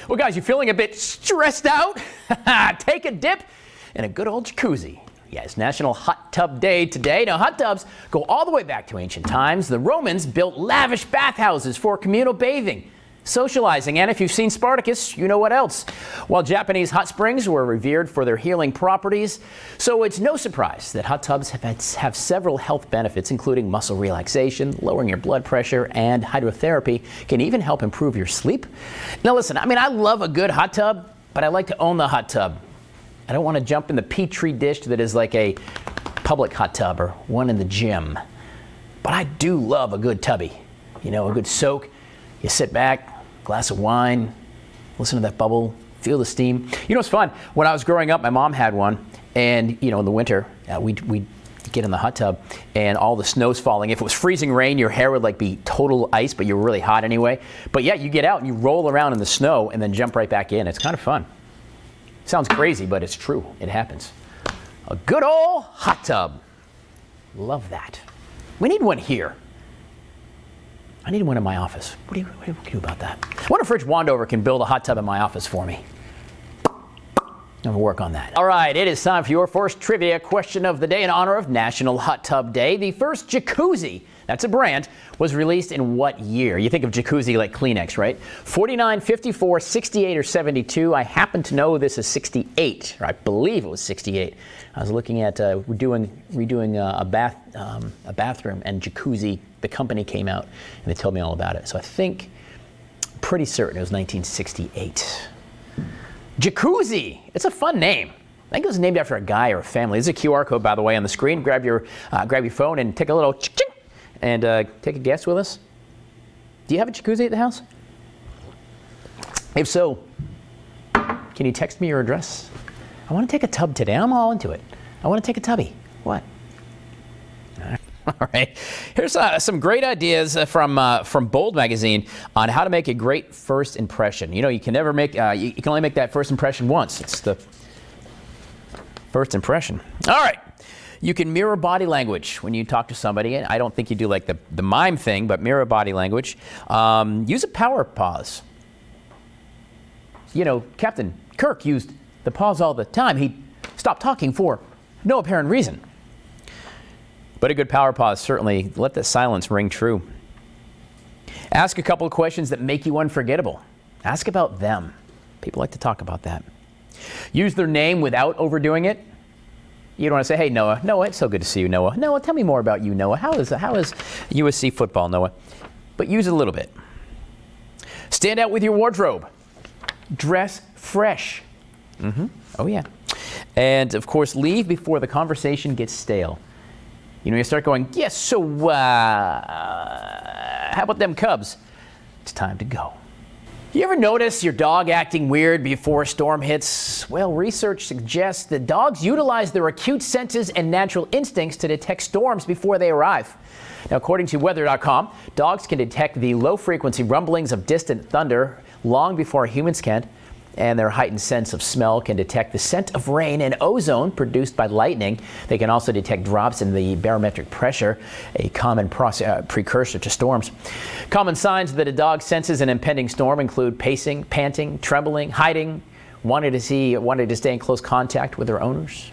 Well, guys, you feeling a bit stressed out? Take a dip in a good old jacuzzi. Yeah, it's National Hot Tub Day today. Now, hot tubs go all the way back to ancient times. The Romans built lavish bathhouses for communal bathing, socializing, and if you've seen Spartacus, you know what else. While Japanese hot springs were revered for their healing properties, so it's no surprise that hot tubs have several health benefits, including muscle relaxation, lowering your blood pressure, and hydrotherapy can even help improve your sleep. Now listen, I love a good hot tub, but I like to own the hot tub. I don't want to jump in the petri dish that is like a public hot tub or one in the gym. But I do love a good tubby. You know, a good soak. You sit back, glass of wine, listen to that bubble, feel the steam. You know, it's fun. When I was growing up, my mom had one, and you know, in the winter, we'd get in the hot tub, and all the snow's falling. If it was freezing rain, your hair would like be total ice, but you were really hot anyway. But yeah, you get out and you roll around in the snow, and then jump right back in. It's kind of fun. Sounds crazy, but it's true. It happens. A good old hot tub. Love that. We need one here. I need one in my office. What do you do about that? I wonder if Rich Wandover can build a hot tub in my office for me. I'm gonna work on that. All right, it is time for your first trivia question of the day in honor of National Hot Tub Day. The first jacuzzi, that's a brand, was released in what year? You think of jacuzzi like Kleenex, right? 49, 54, 68, or 72. I happen to know this is 68, or I believe it was 68. I was looking at redoing a bathroom, and jacuzzi, the company came out and they told me all about it. So I think, pretty certain it was 1968. Jacuzzi, it's a fun name. I think it was named after a guy or a family. There's a QR code, by the way, on the screen. Grab your phone and take a little ching and take a guess with us. Do you have a jacuzzi at the house? If so, can you text me your address? I want to take a tub today. I'm all into it. I want to take a tubby. What? All right. Here's some great ideas from Bold magazine on how to make a great first impression. You know, you can never make you can only make that first impression once. It's the first impression. All right. You can mirror body language when you talk to somebody. And I don't think you do like the mime thing, but mirror body language. Use a power pause. You know, Captain Kirk used the pause all the time. He stopped talking for no apparent reason. But a good power pause, certainly let the silence ring true. Ask a couple of questions that make you unforgettable. Ask about them. People like to talk about that. Use their name without overdoing it. You don't want to say, hey, Noah. Noah, it's so good to see you, Noah. Noah, tell me more about you, Noah. How is USC football, Noah? But use it a little bit. Stand out with your wardrobe. Dress fresh. Oh, yeah. And, of course, leave before the conversation gets stale. You know, you start going, yes, so how about them Cubs? It's time to go. You ever notice your dog acting weird before a storm hits? Well, research suggests that dogs utilize their acute senses and natural instincts to detect storms before they arrive. Now, according to weather.com, dogs can detect the low-frequency rumblings of distant thunder long before humans can. And their heightened sense of smell can detect the scent of rain and ozone produced by lightning. They can also detect drops in the barometric pressure, a common precursor to storms. Common signs that a dog senses an impending storm include pacing, panting, trembling, hiding, wanting to stay in close contact with their owners.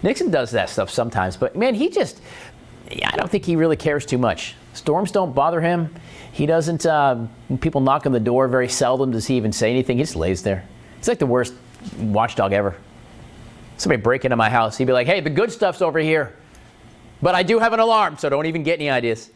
Nixon does that stuff sometimes, but man, I don't think he really cares too much. Storms don't bother him. He doesn't, when people knock on the door, very seldom does he even say anything. He just lays there. He's like the worst watchdog ever. Somebody break into my house, he'd be like, hey, the good stuff's over here. But I do have an alarm, so don't even get any ideas.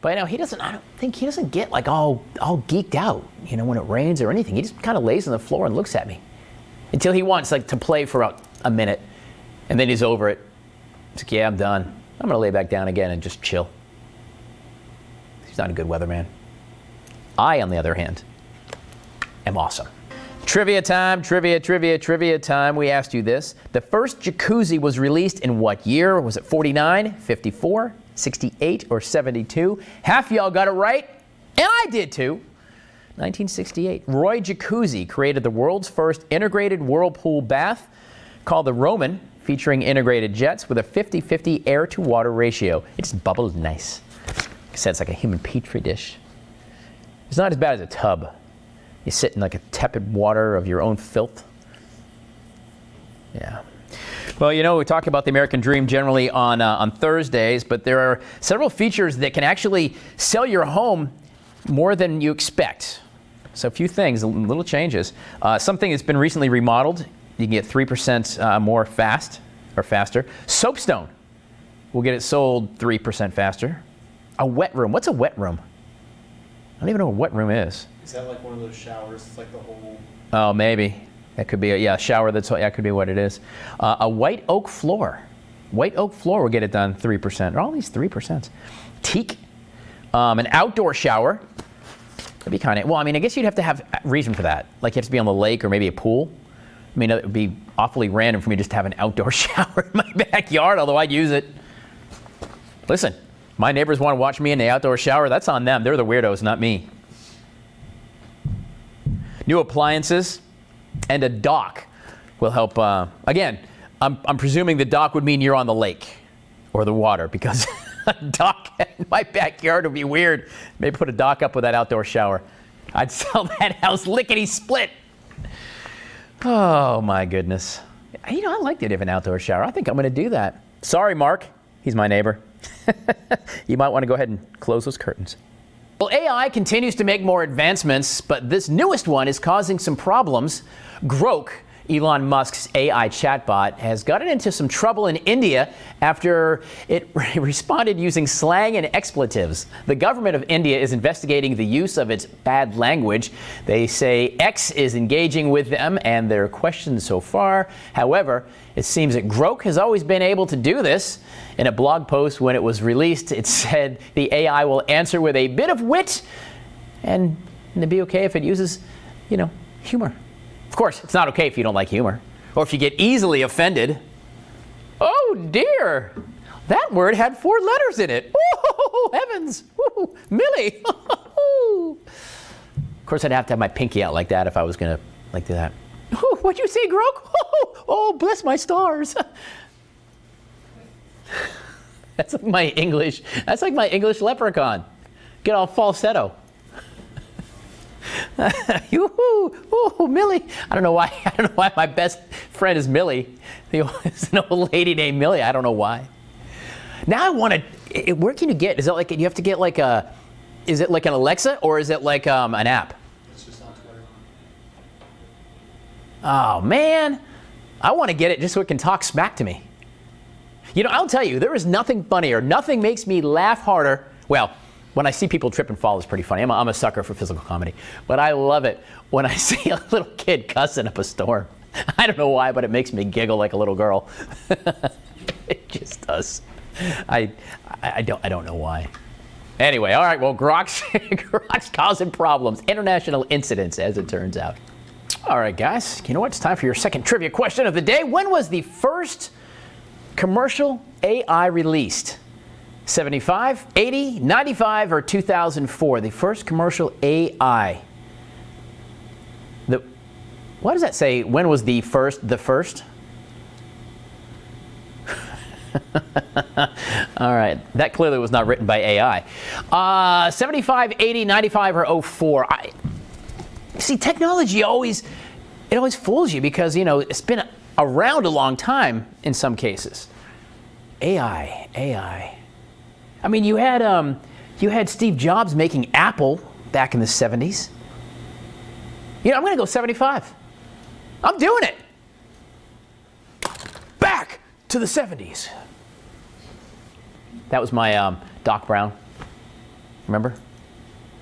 But you know, I don't think he doesn't get like all geeked out, you know, when it rains or anything. He just kind of lays on the floor and looks at me. Until he wants like to play for about a minute. And then he's over it. He's like, yeah, I'm done. I'm going to lay back down again and just chill. He's not a good weatherman. I, on the other hand, am awesome. Trivia time, trivia time. We asked you this. The first jacuzzi was released in what year? Was it 49, 54, 68, or 72? Half y'all got it right, and I did too. 1968. Roy Jacuzzi created the world's first integrated whirlpool bath called the Roman, featuring integrated jets with a 50-50 air-to-water ratio. It just bubbled nice. Like I said, it's like a human petri dish. It's not as bad as a tub. You sit in like a tepid water of your own filth. Yeah. Well, you know, we talk about the American dream generally on Thursdays, but there are several features that can actually sell your home more than you expect. So a few things, little changes. Something that's been recently remodeled, you can get 3% more faster. Soapstone will get it sold 3% faster. A wet room. What's a wet room? I don't even know what a wet room is. Is that like one of those showers? It's like the whole... Oh, maybe. That could be a shower. That could be what it is. A white oak floor. White oak floor will get it done 3%. All these 3%. Teak. An outdoor shower. That'd be kind of, well, I mean, I guess you'd have to have a reason for that. Like you have to be on the lake or maybe a pool. I mean, it would be awfully random for me just to have an outdoor shower in my backyard, although I'd use it. Listen, my neighbors want to watch me in the outdoor shower. That's on them. They're the weirdos, not me. New appliances and a dock will help. Again, I'm presuming the dock would mean you're on the lake or the water, because a dock in my backyard would be weird. Maybe put a dock up with that outdoor shower. I'd sell that house lickety-split. Oh, my goodness. You know, I like the idea of an outdoor shower. I think I'm going to do that. Sorry, Mark. He's my neighbor. You might want to go ahead and close those curtains. Well, AI continues to make more advancements, but this newest one is causing some problems. Grok, Elon Musk's AI chatbot, has gotten into some trouble in India after it responded using slang and expletives. The government of India is investigating the use of its bad language. They say X is engaging with them and their questions so far. However, it seems that Grok has always been able to do this. In a blog post when it was released, it said the AI will answer with a bit of wit and it'd be okay if it uses, you know, humor. Of course, it's not okay if you don't like humor or if you get easily offended. Oh dear, that word had 4 letters in it. Oh, heavens, ooh, Millie. Of course, I'd have to have my pinky out like that if I was going to do that. Oh, what'd you say, Grok? Oh, bless my stars. That's like my English leprechaun. Get all falsetto. Yoo-hoo! Oh, Millie. I don't know why my best friend is Millie. There's an old lady named Millie. I don't know why. Now I want to. Where can you get? Is it like you have to get like a? Is it like an Alexa or is it like an app? It's just on Twitter. Oh man, I want to get it just so it can talk smack to me. You know, I'll tell you, there is nothing funnier. Nothing makes me laugh harder. Well, when I see people trip and fall, it's pretty funny. I'm a sucker for physical comedy. But I love it when I see a little kid cussing up a storm. I don't know why, but it makes me giggle like a little girl. It just does. I don't know why. Anyway, all right, well, Grok's causing problems. International incidents, as it turns out. All right, guys, you know what? It's time for your second trivia question of the day. When was the first commercial AI released? 75, 80, 95, or 2004? The first commercial AI. What does that say? When was the first? The first? All right. That clearly was not written by AI. 75, 80, 95, or 04? See, technology always fools you because, you know, it's been around a long time in some cases. AI. I mean, you had Steve Jobs making Apple back in the 70s. You know, I'm going to go 75. I'm doing it. Back to the 70s. That was my Doc Brown. Remember?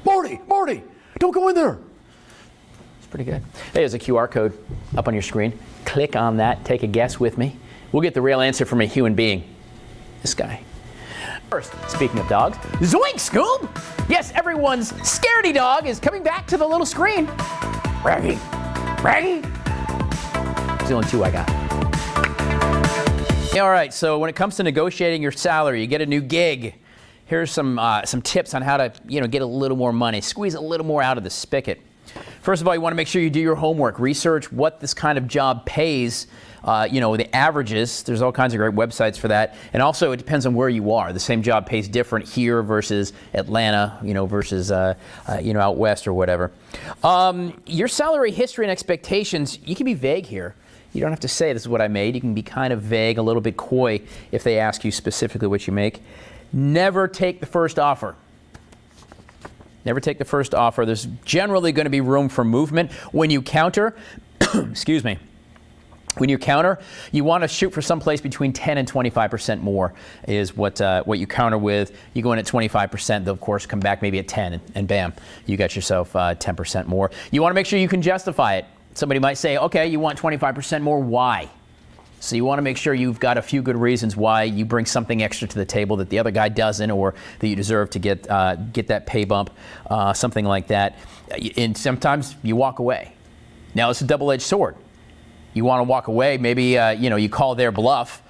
Marty, don't go in there. It's pretty good. Hey, there's a QR code up on your screen. Click on that. Take a guess with me. We'll get the real answer from a human being. This guy. First, speaking of dogs, Zoink, Scoob! Yes, everyone's scaredy dog is coming back to the little screen. Raggy. It's the only 2 I got. All right, so when it comes to negotiating your salary, you get a new gig. Here's some tips on how to, get a little more money, squeeze a little more out of the spigot. First of all, you want to make sure you do your homework. Research what this kind of job pays, the averages. There's all kinds of great websites for that. And also, it depends on where you are. The same job pays different here versus Atlanta, versus, out west or whatever. Your salary history and expectations, you can be vague here. You don't have to say this is what I made. You can be kind of vague, a little bit coy if they ask you specifically what you make. Never take the first offer. Never take the first offer. There's generally going to be room for movement. When you counter, excuse me, when you counter, you want to shoot for someplace between 10 and 25% more is what you counter with. You go in at 25%, they'll of course come back maybe at 10, and bam, you got yourself 10% more. You want to make sure you can justify it. Somebody might say, okay, you want 25% more, why? So you want to make sure you've got a few good reasons why you bring something extra to the table that the other guy doesn't, or that you deserve to get that pay bump, something like that. And sometimes you walk away. Now it's a double-edged sword. You want to walk away, maybe you call their bluff,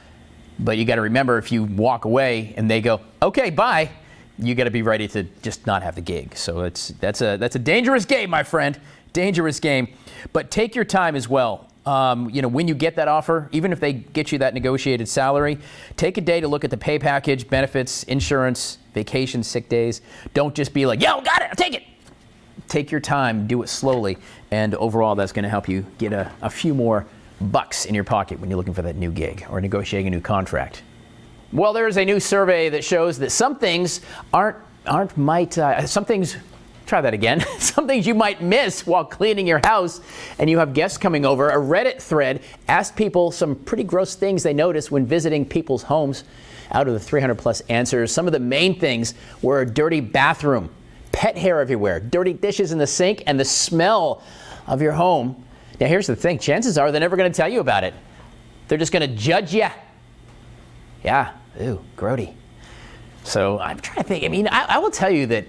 but you got to remember, if you walk away and they go, okay, bye, you got to be ready to just not have the gig. So that's a dangerous game, my friend. Dangerous game. But take your time as well. When you get that offer, even if they get you that negotiated salary, take a day to look at the pay package, benefits, insurance, vacation, sick days. Don't just be like, yo, got it, I'll take it. Take your time, do it slowly, and overall that's going to help you get a few more bucks in your pocket when you're looking for that new gig or negotiating a new contract. Well, there is a new survey that shows that some things try that again. Some things you might miss while cleaning your house and you have guests coming over. A Reddit thread asked people some pretty gross things they noticed when visiting people's homes. Out of the 300 plus answers, some of the main things were a dirty bathroom, pet hair everywhere, dirty dishes in the sink, and the smell of your home. Now here's the thing, chances are they're never going to tell you about it. They're just going to judge you. Yeah, ooh, grody. So I'm trying to think, I will tell you that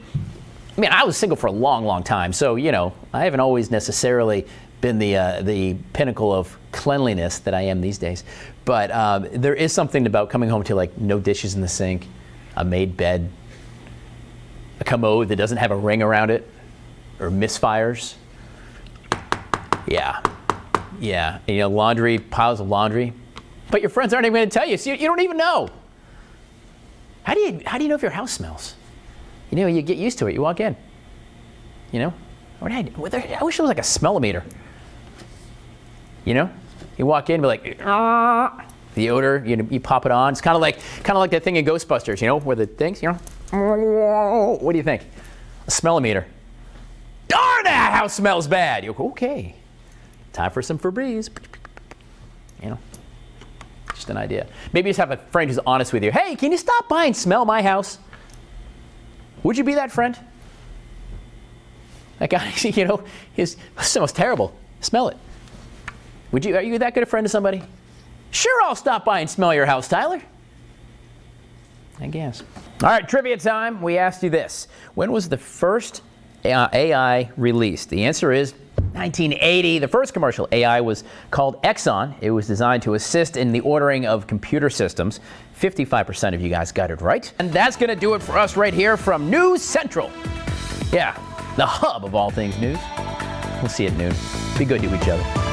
I was single for a long, long time, so, I haven't always necessarily been the pinnacle of cleanliness that I am these days. But there is something about coming home to, no dishes in the sink, a made bed, a commode that doesn't have a ring around it, or misfires. Yeah. Laundry, piles of laundry. But your friends aren't even going to tell you, so you don't even know. How do you know if your house smells? You get used to it. You walk in. I wish there was like a smell-o-meter. You walk in, be like, the odor. You pop it on. It's kind of like that thing in Ghostbusters. Where the things. What do you think? A smell-o-meter. Darn, that house smells bad. You go, okay. Time for some Febreze. Just an idea. Maybe just have a friend who's honest with you. Hey, can you stop by and smell my house? Would you be that friend? That guy, his smells terrible. Smell it. Are you that good a friend to somebody? Sure, I'll stop by and smell your house, Tyler. I guess. All right, trivia time. We asked you this. When was the first AI released? The answer is 1980. The first commercial AI was called Exxon. It was designed to assist in the ordering of computer systems. 55% of you guys got it right. And that's going to do it for us right here from News Central. Yeah, the hub of all things news. We'll see you at noon. Be good to each other.